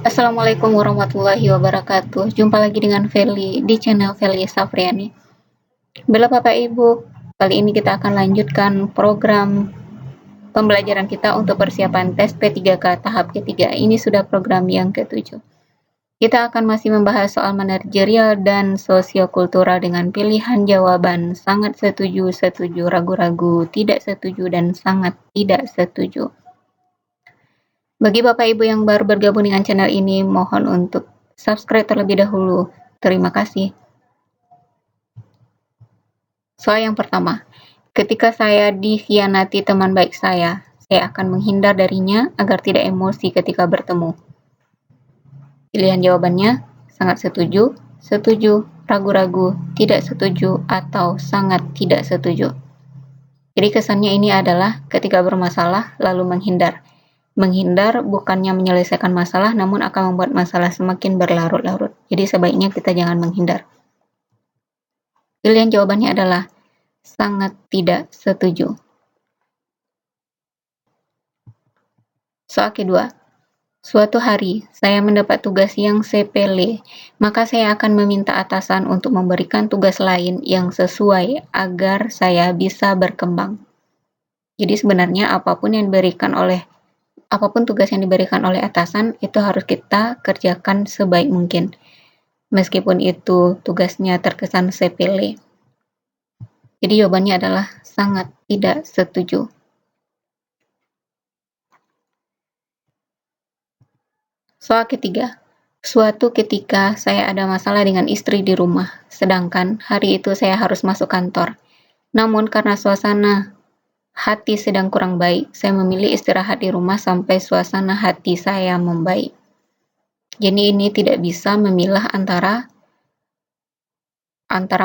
Assalamualaikum warahmatullahi wabarakatuh. Jumpa lagi dengan Feli di channel Feli Safriani. Baiklah Bapak Ibu, kali ini kita akan lanjutkan program pembelajaran kita untuk persiapan tes P3K tahap ketiga. Ini sudah program yang ke-7. Kita akan masih membahas soal manajerial dan sosiokultural dengan pilihan jawaban sangat setuju, setuju, ragu-ragu, tidak setuju, dan sangat tidak setuju. Bagi Bapak Ibu yang baru bergabung dengan channel ini, mohon untuk subscribe terlebih dahulu. Terima kasih. Soal yang pertama, ketika saya dikhianati teman baik saya akan menghindar darinya agar tidak emosi ketika bertemu. Pilihan jawabannya sangat setuju, setuju, ragu-ragu, tidak setuju, atau sangat tidak setuju. Jadi kesannya ini adalah ketika bermasalah lalu menghindar. Menghindar bukannya menyelesaikan masalah, namun akan membuat masalah semakin berlarut-larut. Jadi sebaiknya kita jangan menghindar. Pilihan jawabannya adalah sangat tidak setuju. Soal kedua, suatu hari saya mendapat tugas yang sepele, maka saya akan meminta atasan untuk memberikan tugas lain yang sesuai agar saya bisa berkembang. Jadi sebenarnya apapun tugas yang diberikan oleh atasan itu harus kita kerjakan sebaik mungkin, meskipun itu tugasnya terkesan sepele. Jadi jawabannya adalah sangat tidak setuju. Soal ketiga, suatu ketika saya ada masalah dengan istri di rumah, sedangkan hari itu saya harus masuk kantor. Namun karena suasana hati sedang kurang baik, saya memilih istirahat di rumah sampai suasana hati saya membaik. Jadi ini tidak bisa memilah antara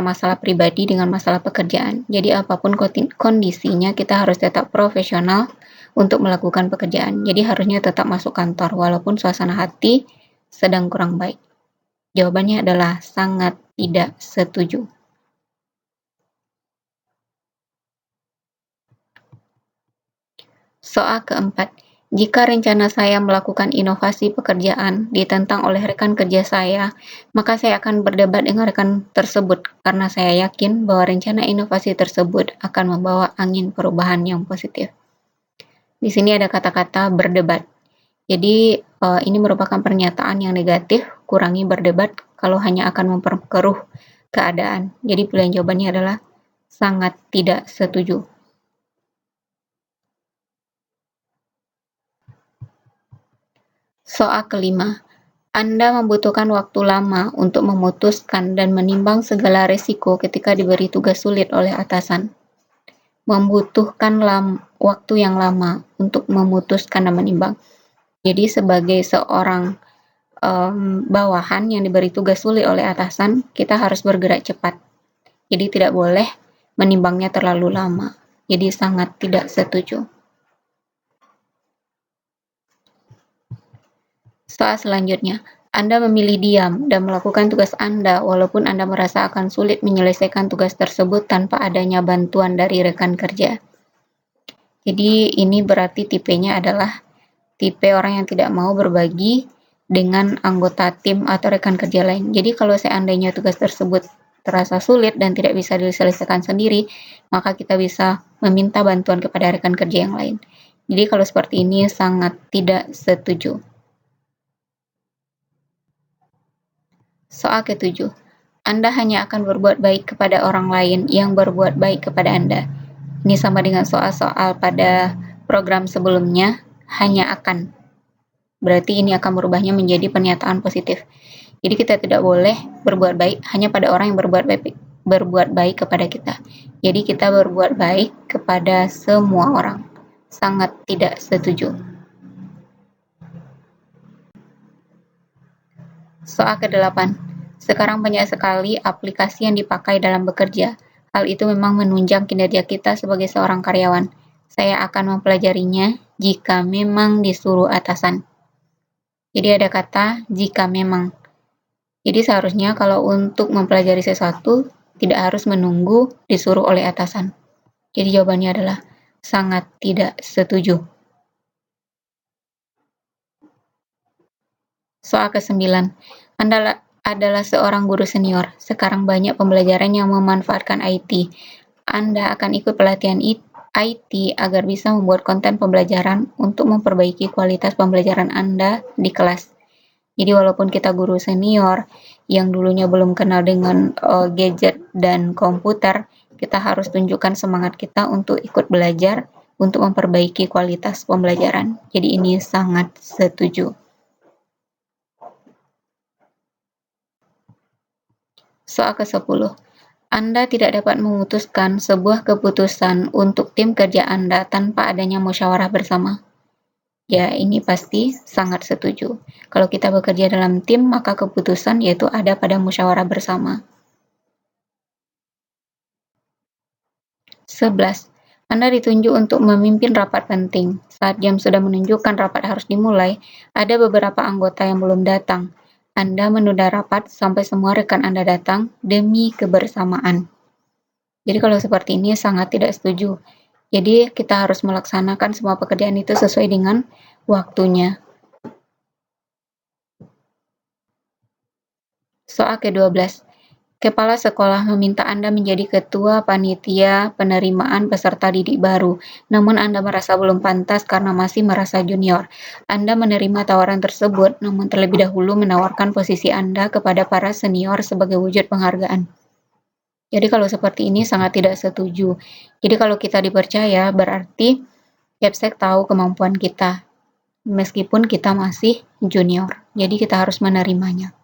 masalah pribadi dengan masalah pekerjaan. Jadi apapun kondisinya kita harus tetap profesional untuk melakukan pekerjaan. Jadi harusnya tetap masuk kantor walaupun suasana hati sedang kurang baik. Jawabannya adalah sangat tidak setuju. Soal keempat, jika rencana saya melakukan inovasi pekerjaan ditentang oleh rekan kerja saya, maka saya akan berdebat dengan rekan tersebut karena saya yakin bahwa rencana inovasi tersebut akan membawa angin perubahan yang positif. Di sini ada kata-kata berdebat. Jadi ini merupakan pernyataan yang negatif, kurangi berdebat kalau hanya akan memperkeruh keadaan. Jadi pilihan jawabannya adalah sangat tidak setuju. Soal kelima, Anda membutuhkan waktu lama untuk memutuskan dan menimbang segala risiko ketika diberi tugas sulit oleh atasan. Membutuhkan waktu yang lama untuk memutuskan dan menimbang. Jadi sebagai seorang bawahan yang diberi tugas sulit oleh atasan, kita harus bergerak cepat. Jadi tidak boleh menimbangnya terlalu lama. Jadi sangat tidak setuju. Soal selanjutnya, Anda memilih diam dan melakukan tugas Anda walaupun Anda merasa akan sulit menyelesaikan tugas tersebut tanpa adanya bantuan dari rekan kerja. Jadi ini berarti tipenya adalah tipe orang yang tidak mau berbagi dengan anggota tim atau rekan kerja lain. Jadi kalau seandainya tugas tersebut terasa sulit dan tidak bisa diselesaikan sendiri, maka kita bisa meminta bantuan kepada rekan kerja yang lain. Jadi kalau seperti ini sangat tidak setuju. Soal ketujuh, Anda hanya akan berbuat baik kepada orang lain yang berbuat baik kepada Anda. Ini sama dengan soal-soal pada program sebelumnya, hanya akan. Berarti ini akan merubahnya menjadi pernyataan positif. Jadi kita tidak boleh berbuat baik hanya pada orang yang berbuat baik kepada kita. Jadi kita berbuat baik kepada semua orang. Sangat tidak setuju. Soal ke-8. Sekarang banyak sekali aplikasi yang dipakai dalam bekerja. Hal itu memang menunjang kinerja kita sebagai seorang karyawan. Saya akan mempelajarinya jika memang disuruh atasan. Jadi ada kata jika memang. Jadi seharusnya kalau untuk mempelajari sesuatu tidak harus menunggu disuruh oleh atasan. Jadi jawabannya adalah sangat tidak setuju. Soal ke-9. Anda adalah seorang guru senior. Sekarang banyak pembelajaran yang memanfaatkan IT. Anda akan ikut pelatihan IT agar bisa membuat konten pembelajaran untuk memperbaiki kualitas pembelajaran Anda di kelas. Jadi walaupun kita guru senior yang dulunya belum kenal dengan gadget dan komputer, kita harus tunjukkan semangat kita untuk ikut belajar untuk memperbaiki kualitas pembelajaran. Jadi ini sangat setuju. Soal ke-10. Anda tidak dapat memutuskan sebuah keputusan untuk tim kerja Anda tanpa adanya musyawarah bersama. Ya, ini pasti sangat setuju. Kalau kita bekerja dalam tim, maka keputusan yaitu ada pada musyawarah bersama. 11. Anda ditunjuk untuk memimpin rapat penting. Saat jam sudah menunjukkan rapat harus dimulai, ada beberapa anggota yang belum datang. Anda menunda rapat sampai semua rekan Anda datang demi kebersamaan. Jadi kalau seperti ini sangat tidak setuju. Jadi kita harus melaksanakan semua pekerjaan itu sesuai dengan waktunya. Soal ke-12. Kepala sekolah meminta Anda menjadi ketua panitia penerimaan peserta didik baru, namun Anda merasa belum pantas karena masih merasa junior. Anda menerima tawaran tersebut, namun terlebih dahulu menawarkan posisi Anda kepada para senior sebagai wujud penghargaan. Jadi kalau seperti ini sangat tidak setuju. Jadi kalau kita dipercaya, berarti Capsek tahu kemampuan kita, meskipun kita masih junior. Jadi kita harus menerimanya.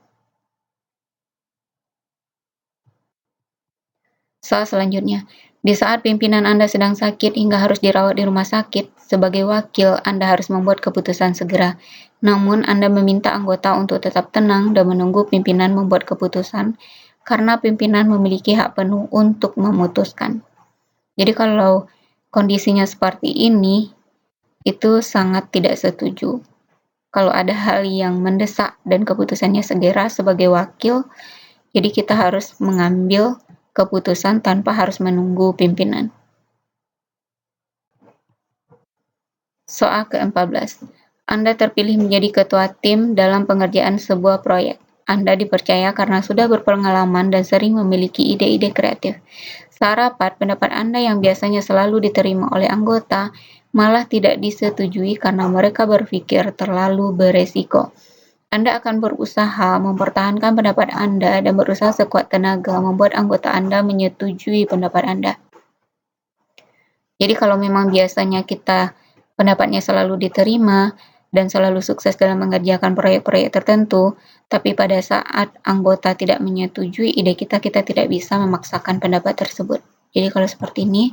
Soal selanjutnya, di saat pimpinan Anda sedang sakit hingga harus dirawat di rumah sakit, sebagai wakil Anda harus membuat keputusan segera. Namun Anda meminta anggota untuk tetap tenang dan menunggu pimpinan membuat keputusan, karena pimpinan memiliki hak penuh untuk memutuskan. Jadi kalau kondisinya seperti ini, itu sangat tidak setuju. Kalau ada hal yang mendesak dan keputusannya segera sebagai wakil, jadi kita harus mengambil keputusan tanpa harus menunggu pimpinan. Soal ke-14. Anda terpilih menjadi ketua tim dalam pengerjaan sebuah proyek. Anda dipercaya karena sudah berpengalaman dan sering memiliki ide-ide kreatif. Saat rapat, pendapat Anda yang biasanya selalu diterima oleh anggota malah tidak disetujui karena mereka berpikir terlalu beresiko. Anda akan berusaha mempertahankan pendapat Anda dan berusaha sekuat tenaga membuat anggota Anda menyetujui pendapat Anda. Jadi kalau memang biasanya kita pendapatnya selalu diterima dan selalu sukses dalam mengerjakan proyek-proyek tertentu, tapi pada saat anggota tidak menyetujui ide kita, kita tidak bisa memaksakan pendapat tersebut. Jadi kalau seperti ini,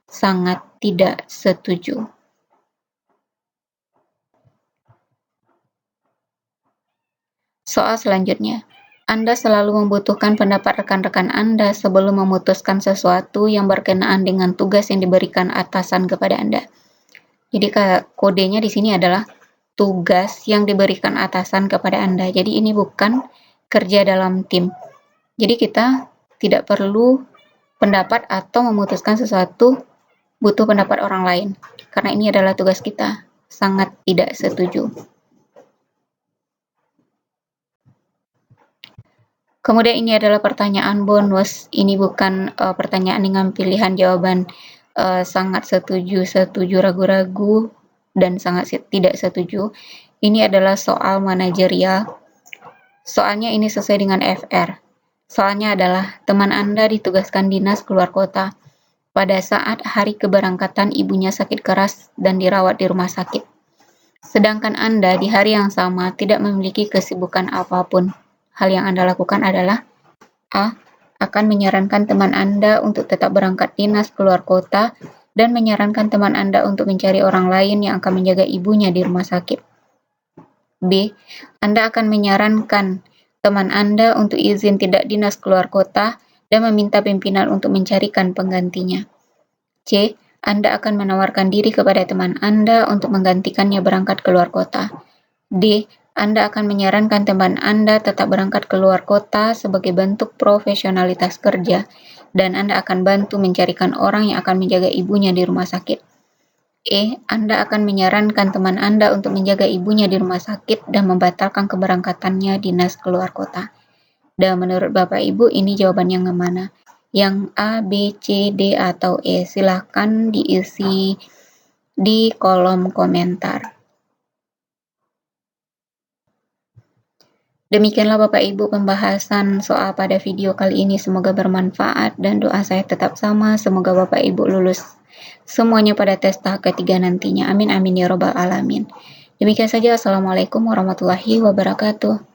sangat tidak setuju. Soal selanjutnya, Anda selalu membutuhkan pendapat rekan-rekan Anda sebelum memutuskan sesuatu yang berkenaan dengan tugas yang diberikan atasan kepada Anda. Jadi kodenya di sini adalah tugas yang diberikan atasan kepada Anda. Jadi ini bukan kerja dalam tim. Jadi kita tidak perlu pendapat atau memutuskan sesuatu butuh pendapat orang lain. Karena ini adalah tugas kita. Sangat tidak setuju. Kemudian ini adalah pertanyaan bonus. Ini bukan pertanyaan dengan pilihan jawaban sangat setuju, ragu-ragu, dan sangat tidak setuju. Ini adalah soal manajerial. Soalnya ini sesuai dengan FR. Soalnya adalah teman Anda ditugaskan dinas keluar kota pada saat hari keberangkatan ibunya sakit keras dan dirawat di rumah sakit. Sedangkan Anda di hari yang sama tidak memiliki kesibukan apapun. Hal yang Anda lakukan adalah A. Akan menyarankan teman Anda untuk tetap berangkat dinas keluar kota dan menyarankan teman Anda untuk mencari orang lain yang akan menjaga ibunya di rumah sakit. B. Anda akan menyarankan teman Anda untuk izin tidak dinas keluar kota dan meminta pimpinan untuk mencarikan penggantinya. C. Anda akan menawarkan diri kepada teman Anda untuk menggantikannya berangkat keluar kota. D. Anda akan menyarankan teman Anda tetap berangkat keluar kota sebagai bentuk profesionalitas kerja, dan Anda akan bantu mencarikan orang yang akan menjaga ibunya di rumah sakit. Anda akan menyarankan teman Anda untuk menjaga ibunya di rumah sakit dan membatalkan keberangkatannya dinas keluar kota. Dan menurut Bapak Ibu, ini jawaban yang mana? Yang A, B, C, D, atau E? Silahkan diisi di kolom komentar. Demikianlah Bapak Ibu pembahasan soal pada video kali ini, semoga bermanfaat dan doa saya tetap sama, semoga Bapak Ibu lulus semuanya pada tes tahap ketiga nantinya. Amin amin ya robbal alamin. Demikian saja, assalamualaikum warahmatullahi wabarakatuh.